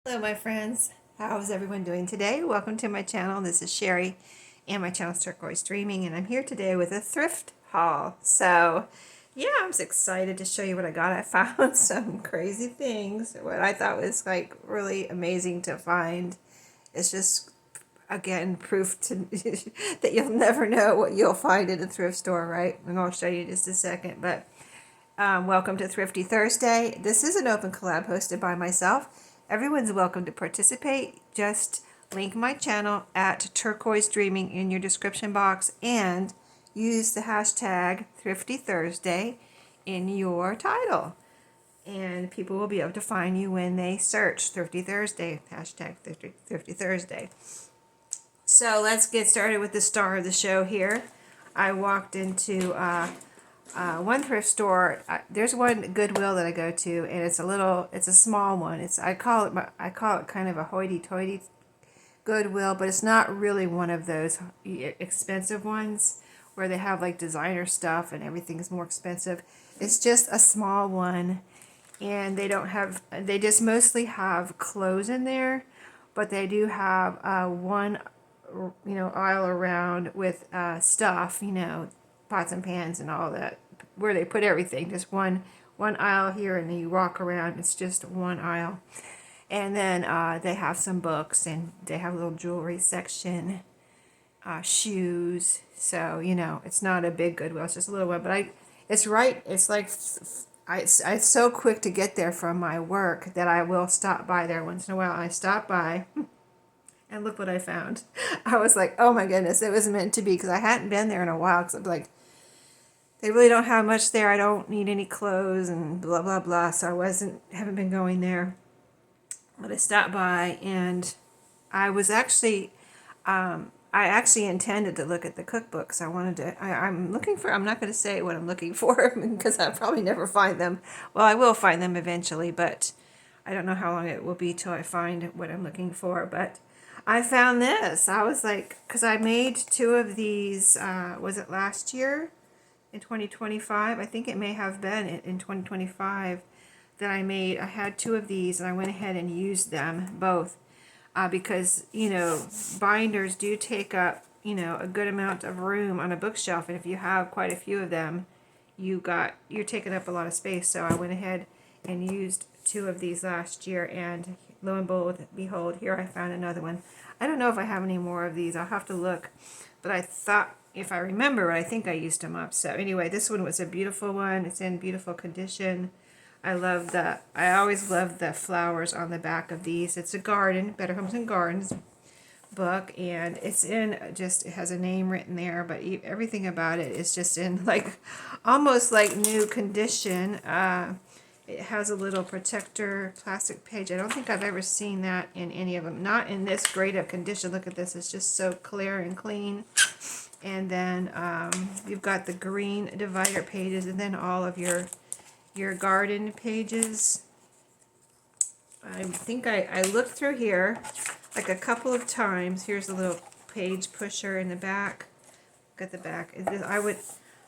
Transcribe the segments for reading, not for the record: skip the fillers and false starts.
Hello my friends, how's everyone doing today? Welcome to my channel. This is Sherry and my channel is Turquoise Dreaming, and I'm here today with a thrift haul. So yeah, I'm just excited to show you what I got. I found some crazy things, what I thought was like really amazing to find. It's just again proof to that you'll never know what you'll find in a thrift store, right? And I'll show you in just a second, but welcome to Thrifty Thursday. This is an open collab hosted by myself. Everyone's welcome to participate. Just link my channel at Turquoise Dreaming in your description box and use the hashtag Thrifty Thursday in your title. And people will be able to find you when they search Thrifty Thursday, hashtag Thrifty Thursday. So let's get started with the star of the show here. I walked into one thrift store. There's one Goodwill that I go to, and it's a small one. I call it kind of a hoity-toity Goodwill, but it's not really one of those expensive ones where they have like designer stuff and everything's more expensive. It's just a small one, and they just mostly have clothes in there, but they do have one aisle around with stuff, pots and pans and all that, where they put everything. Just one aisle here, and then you walk around. It's just one aisle, and then they have some books, and they have a little jewelry section, shoes. So it's not a big Goodwill. It's just a little one, but it's right. It's like I'm so quick to get there from my work that I will stop by there once in a while. I stop by. And look what I found. I was like, oh my goodness, it was meant to be, because I hadn't been there in a while, because I'm like, they really don't have much there. I don't need any clothes and blah, blah, blah. So haven't been going there. But I stopped by, and I was actually, I actually intended to look at the cookbooks. I'm not going to say what I'm looking for because I'll probably never find them. Well, I will find them eventually, but I don't know how long it will be till I find what I'm looking for. But I found this. I was like, because I made two of these, was it last year in 2025? I think it may have been in 2025 that I had two of these, and I went ahead and used them both because, binders do take up, a good amount of room on a bookshelf. And if you have quite a few of them, you're taking up a lot of space. So I went ahead and used two of these last year, and lo and behold, here I found another one. I don't know if I have any more of these. I'll have to look, but I thought, if I remember, I think I used them up. So anyway, this one was a beautiful one. It's in beautiful condition. I always love the flowers on the back of these. It's a garden, Better Homes and Gardens book, and it has a name written there, but everything about it is just in like almost like new condition. It has a little protector plastic page. I don't think I've ever seen that in any of them. Not in this great of condition. Look at this. It's just so clear and clean. And then you've got the green divider pages, and then all of your garden pages. I think I looked through here like a couple of times. Here's a little page pusher in the back. Look at the back.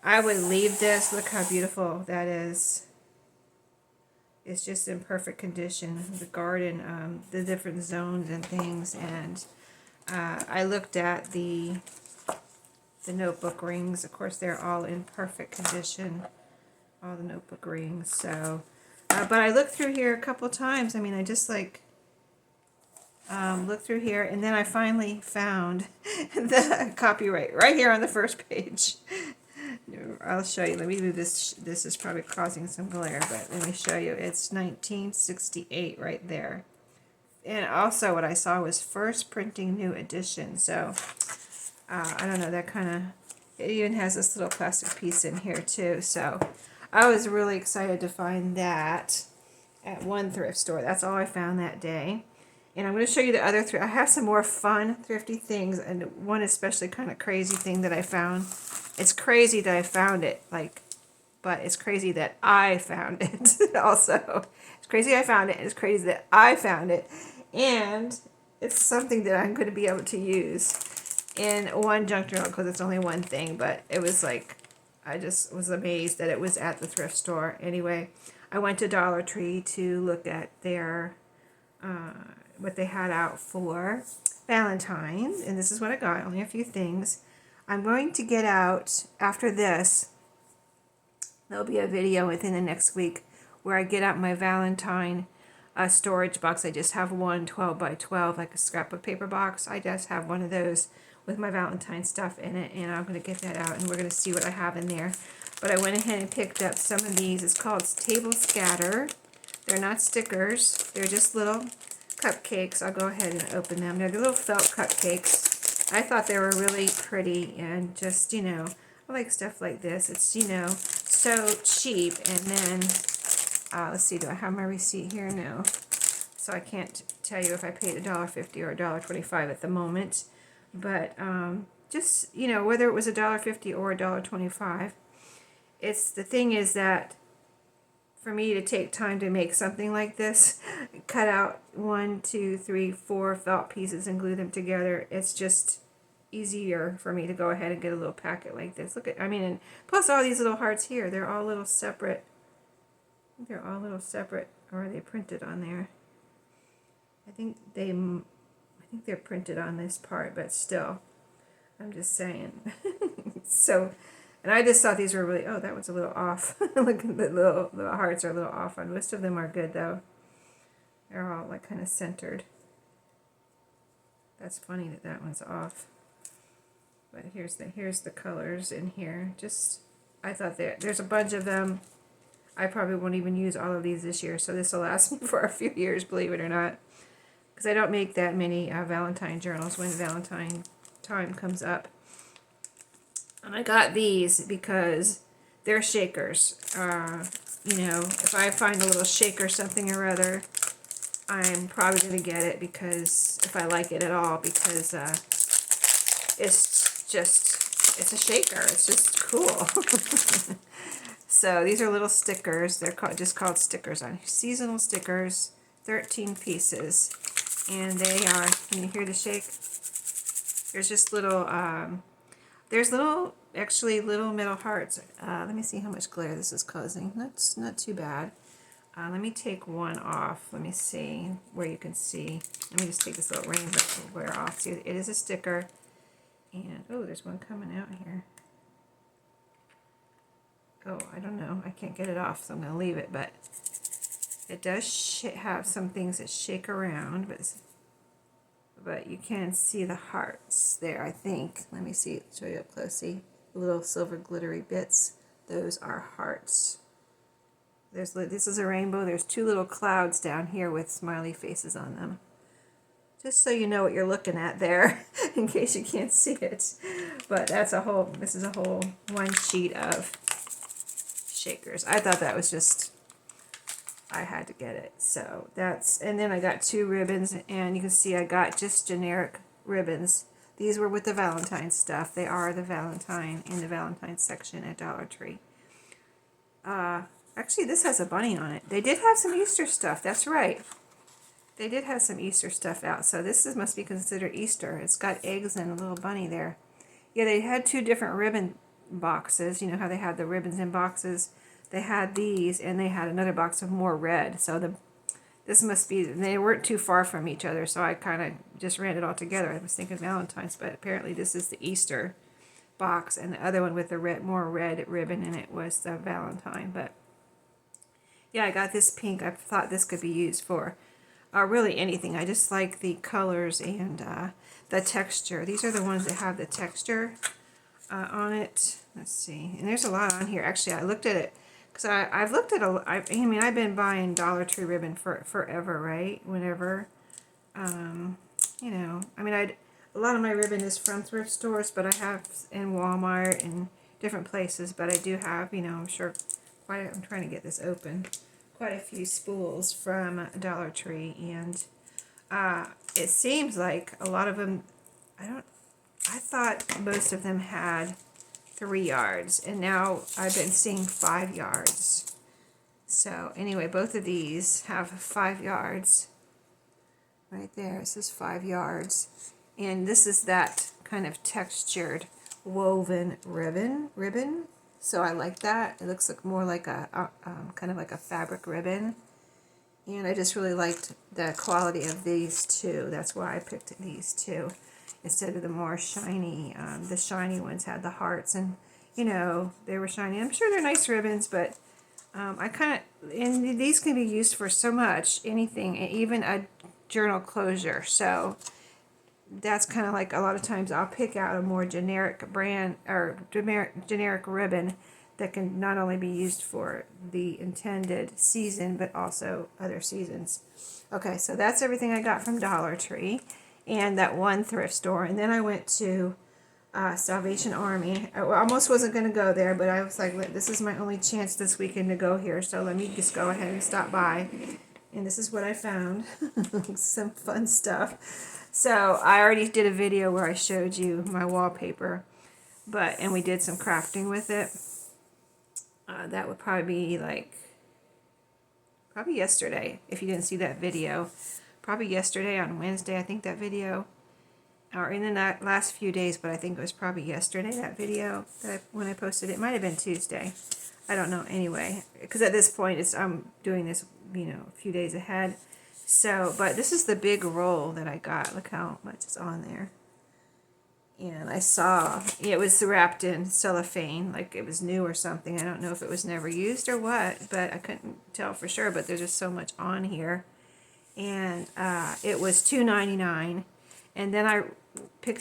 I would leave this. Look how beautiful that is. It's just in perfect condition. The garden, the different zones and things. And I looked at the notebook rings. Of course, they're all in perfect condition. All the notebook rings. So, but I looked through here a couple times. I mean, I just like looked through here, and then I finally found the copyright right here on the first page. I'll show you. Let me move this. This is probably causing some glare, but let me show you. It's 1968 right there. And also what I saw was first printing new edition. So I don't know, that kind of, it even has this little plastic piece in here too. So I was really excited to find that at one thrift store. That's all I found that day. And I'm going to show you the other thrift. I have some more fun thrifty things, and one especially kind of crazy thing that I found. It's crazy that I found it, but it's crazy that I found it also. It's crazy I found it, and it's crazy that I found it. And it's something that I'm going to be able to use in one junk journal, because it's only one thing, but it was like, I just was amazed that it was at the thrift store. Anyway, I went to Dollar Tree to look at their what they had out for Valentine's, and this is what I got, only a few things. I'm going to get out, after this, there'll be a video within the next week where I get out my Valentine storage box. I just have one 12 by 12, like a scrapbook paper box. I just have one of those with my Valentine stuff in it, and I'm going to get that out, and we're going to see what I have in there. But I went ahead and picked up some of these. It's called Table Scatter. They're not stickers. They're just little cupcakes. I'll go ahead and open them. They're little felt cupcakes. I thought they were really pretty, and just, you know, I like stuff like this. It's, you know, so cheap. And then, let's see, do I have my receipt here? No. So I can't tell you if I paid $1.50 or $1.25 at the moment. But just, you know, whether it was $1.50 or $1.25, it's, the thing is that for me to take time to make something like this, cut out 1, 2, 3, 4 felt pieces and glue them together, it's just easier for me to go ahead and get a little packet like this. Look at, I mean, and plus all these little hearts here, they're all little separate. They're all little separate, or are they printed on there? I think they're printed on this part, but still, I'm just saying. So, and I just thought these were really, oh, that one's a little off. Look at the little hearts are a little off on. Most of them are good though. They're all like kind of centered. That's funny that that one's off. But here's the colors in here. Just, I thought there's a bunch of them. I probably won't even use all of these this year, so this will last me for a few years, believe it or not. Because I don't make that many Valentine journals when Valentine time comes up. And I got these because they're shakers. You know, if I find a little shaker something or other, I'm probably going to get it, because if I like it at all, because it's a shaker. It's just cool. So these are little stickers. They're just called stickers on here. Seasonal stickers, 13 pieces. And they are, can you hear the shake? There's just little, actually little metal hearts. Let me see how much glare this is causing. That's not too bad. Let me take one off. Let me see where you can see. Let me just take this little rainbow glare off. See, it is a sticker. And, oh, there's one coming out here. Oh, I don't know. I can't get it off, so I'm going to leave it. But it does have some things that shake around, but you can see the hearts there, I think. Let me see, show you up close. See, little silver glittery bits. Those are hearts. This is a rainbow. There's 2 little clouds down here with smiley faces on them. Just so you know what you're looking at there, in case you can't see it. But that's this is a whole one sheet of shakers. I thought that was just, I had to get it. So that's, and then I got 2 ribbons, and you can see I got just generic ribbons. These were with the Valentine stuff. They are the Valentine, in the Valentine section at Dollar Tree. Actually, this has a bunny on it. They did have some Easter stuff. That's right. They did have some Easter stuff out. So this must be considered Easter. It's got eggs and a little bunny there. Yeah, they had 2 different ribbon boxes. You know how they had the ribbons in boxes? They had these, and they had another box of more red. So this must be, they weren't too far from each other, so I kind of just ran it all together. I was thinking Valentine's, but apparently this is the Easter box, and the other one with the more red ribbon in it was the Valentine. But yeah, I got this pink. I thought this could be used for really anything. I just like the colors and the texture. These are the ones that have the texture on it. Let's see. And there's a lot on here. Actually, I looked at it because I've looked at I mean, I've been buying Dollar Tree ribbon forever, right? Whenever, you know, I mean, a lot of my ribbon is from thrift stores, but I have in Walmart and different places. But I do have, you know, I'm sure I'm trying to get this open. Quite a few spools from Dollar Tree, and it seems like a lot of them, I thought most of them had 3 yards, and now I've been seeing 5 yards. So anyway, both of these have 5 yards. Right there, it says 5 yards. And this is that kind of textured woven ribbon. So I like that. It looks like more like a kind of like a fabric ribbon. And I just really liked the quality of these two. That's why I picked these two instead of the more shiny. The shiny ones had the hearts, and you know, they were shiny. I'm sure they're nice ribbons, but I kind of, and these can be used for so much, anything, even a journal closure. So that's kind of like a lot of times I'll pick out a more generic brand or generic ribbon that can not only be used for the intended season but also other seasons. Okay, so that's everything I got from Dollar Tree and that one thrift store. And then I went to Salvation Army. I almost wasn't going to go there, but I was like, this is my only chance this weekend to go here, so let me just go ahead and stop by. And this is what I found. Some fun stuff. So I already did a video where I showed you my wallpaper, and we did some crafting with it. That would probably be like, probably yesterday, if you didn't see that video. Probably yesterday on Wednesday, I think that video, or in the last few days, but I think it was probably yesterday, that video, when I posted it. It might have been Tuesday. I don't know, anyway, because at this point, I'm doing this, you know, a few days ahead. So, but this is the big roll that I got. Look how much is on there. And I saw it was wrapped in cellophane, like it was new or something. I don't know if it was never used or what, but I couldn't tell for sure. But there's just so much on here. And it was $2.99. And then I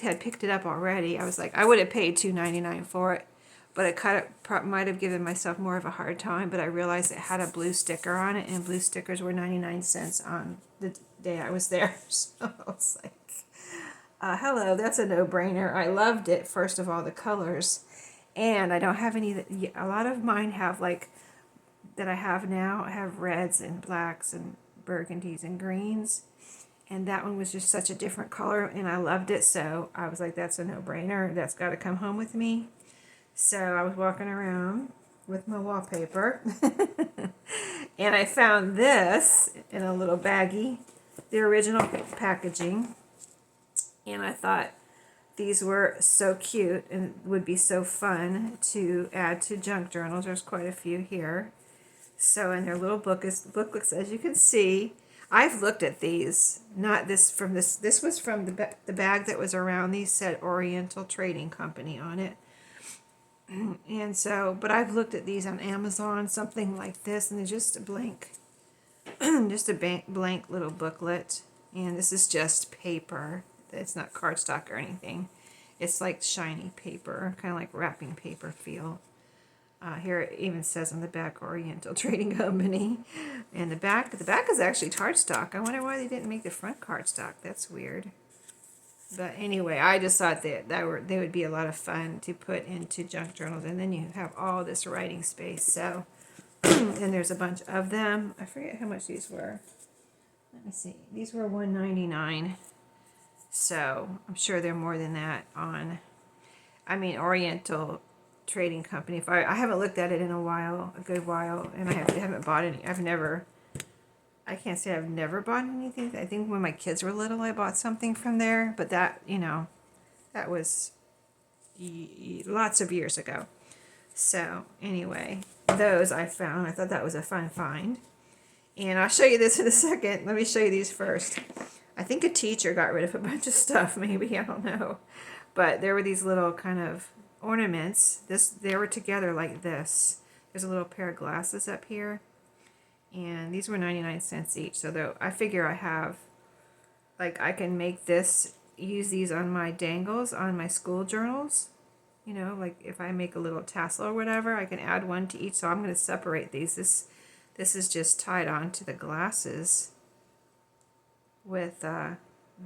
had picked it up already. I was like, I would have paid $2.99 for it, but I might have given myself more of a hard time. But I realized it had a blue sticker on it, and blue stickers were 99 cents on the day I was there. So I was like, hello, that's a no-brainer. I loved it. First of all, the colors, and I don't have any. A lot of mine have like that I have now. I have reds and blacks and burgundies and greens. And that one was just such a different color, and I loved it, so I was like, that's a no-brainer. That's got to come home with me. So I was walking around with my wallpaper, and I found this in a little baggie, the original packaging, and I thought these were so cute and would be so fun to add to junk journals. There's quite a few here. So, and their little booklets, as you can see, I've looked at these, not this from this was from the bag that was around. These said Oriental Trading Company on it. And so, but I've looked at these on Amazon, something like this, and they're just a blank, just a blank little booklet. And this is just paper. It's not cardstock or anything. It's like shiny paper, kind of like wrapping paper feel. Here it even says on the back Oriental Trading Company. And the back is actually cardstock. I wonder why they didn't make the front cardstock. That's weird. But anyway, I just thought they would be a lot of fun to put into junk journals. And then you have all this writing space. So, and there's a bunch of them. I forget how much these were. Let me see. These were $1.99. So I'm sure they're more than that on, Oriental Trading Company. If I haven't looked at it in a good while, and I haven't bought any. I can't say I've never bought anything. I think when my kids were little, I bought something from there, but that was lots of years ago. So anyway, those I found. I thought that was a fun find, and I'll show you this in a second. Let me show you these first. I think a teacher got rid of a bunch of stuff. Maybe, I don't know, but there were these little kind of ornaments. They were together like this. There's a little pair of glasses up here, and these were 99 cents each. So I figure I can make use these on my dangles on my school journals. Like if I make a little tassel or whatever, I can add one to each. So I'm going to separate these. This is just tied on to the glasses with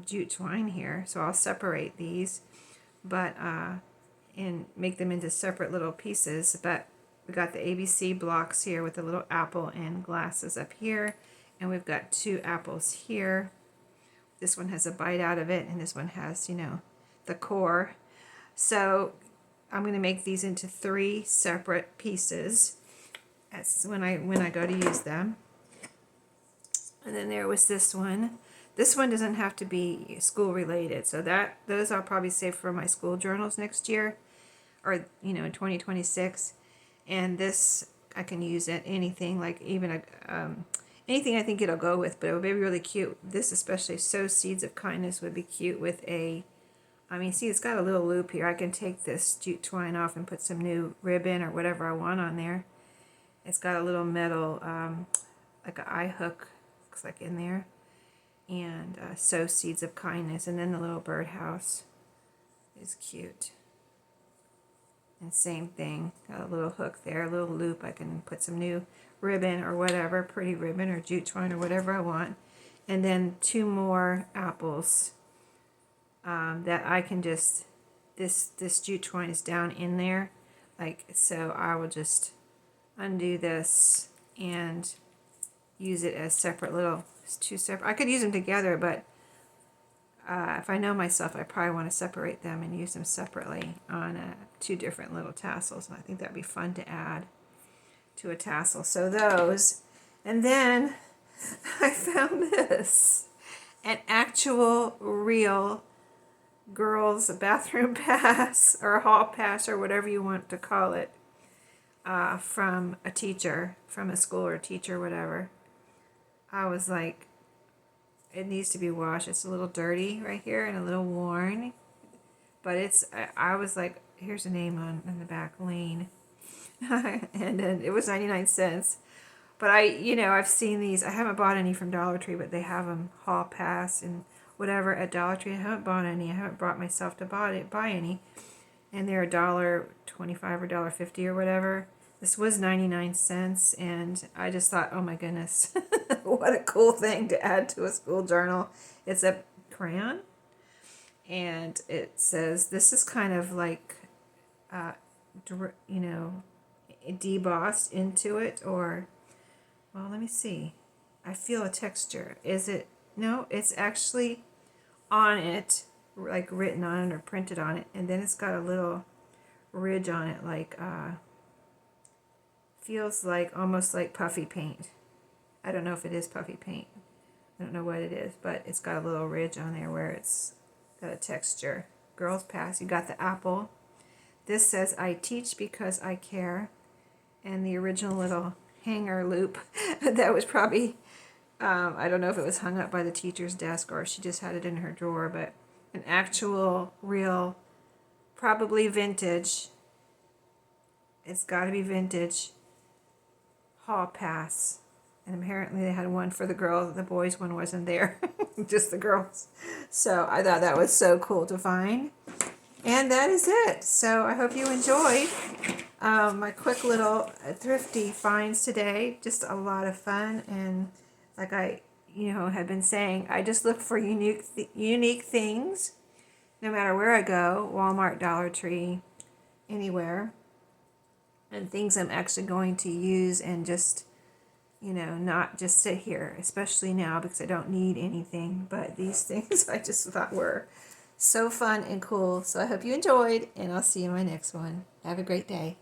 jute twine here. So I'll separate these, but and make them into separate little pieces. But we got the ABC blocks here with a little apple and glasses up here, and we've got two apples here. This one has a bite out of it, and this one has, the core. So I'm going to make these into 3 separate pieces as when I go to use them. And then there was this one. This one doesn't have to be school related, so those I'll probably save for my school journals next year, or in 2026. And this I can use at anything, like even anything I think it'll go with, but it would be really cute. This especially, Sow Seeds of Kindness, would be cute with a, I mean, see, it's got a little loop here. I can take this jute twine off and put some new ribbon or whatever I want on there. It's got a little metal, like an eye hook, looks like in there. And Sow Seeds of Kindness. And then the little birdhouse is cute. And same thing, got a little hook there, a little loop. I can put some new ribbon or whatever, pretty ribbon or jute twine or whatever I want. And then 2 more apples that I can just, this jute twine is down in there. Like, so I will just undo this and use it as separate little, 2 separate, I could use them together, but if I know myself, I probably want to separate them and use them separately on 2 different little tassels. And I think that'd be fun to add to a tassel. So those, and then I found this, an actual real girls' bathroom pass or hall pass or whatever you want to call it, from a teacher, from a school or teacher, whatever. I was like, it needs to be washed. It's a little dirty right here and a little worn, but it's, I was like, here's a name on the back, Lane. And then it was 99 cents. But I've seen these. I haven't bought any from Dollar Tree, but they have them hall pass and whatever at Dollar Tree. I haven't bought any. I haven't brought myself to buy any. And they're $1.25 or $1.50 or whatever. This was 99 cents, and I just thought, oh my goodness, what a cool thing to add to a school journal. It's a crayon, and it says, this is kind of like, debossed into it, or, well, let me see. I feel a texture. Is it? No, it's actually on it, like written on it or printed on it, and then it's got a little ridge on it, like, feels like almost like puffy paint. I don't know if it is puffy paint. I don't know what it is, but it's got a little ridge on there where it's got a texture. Girls Pass, you got the apple. This says, I teach because I care. And the original little hanger loop that was probably, I don't know if it was hung up by the teacher's desk or she just had it in her drawer, but an actual, real, probably vintage, it's got to be vintage, hall pass. And apparently they had one for the girls. The boys one wasn't there, just the girls. So I thought that was so cool to find. And that is it. So I hope you enjoyed my quick little thrifty finds today. Just a lot of fun. And like I had been saying, I just look for unique things no matter where I go, Walmart, Dollar Tree, anywhere. And things I'm actually going to use and just, not just sit here, especially now because I don't need anything. But these things I just thought were so fun and cool. So I hope you enjoyed, and I'll see you in my next one. Have a great day.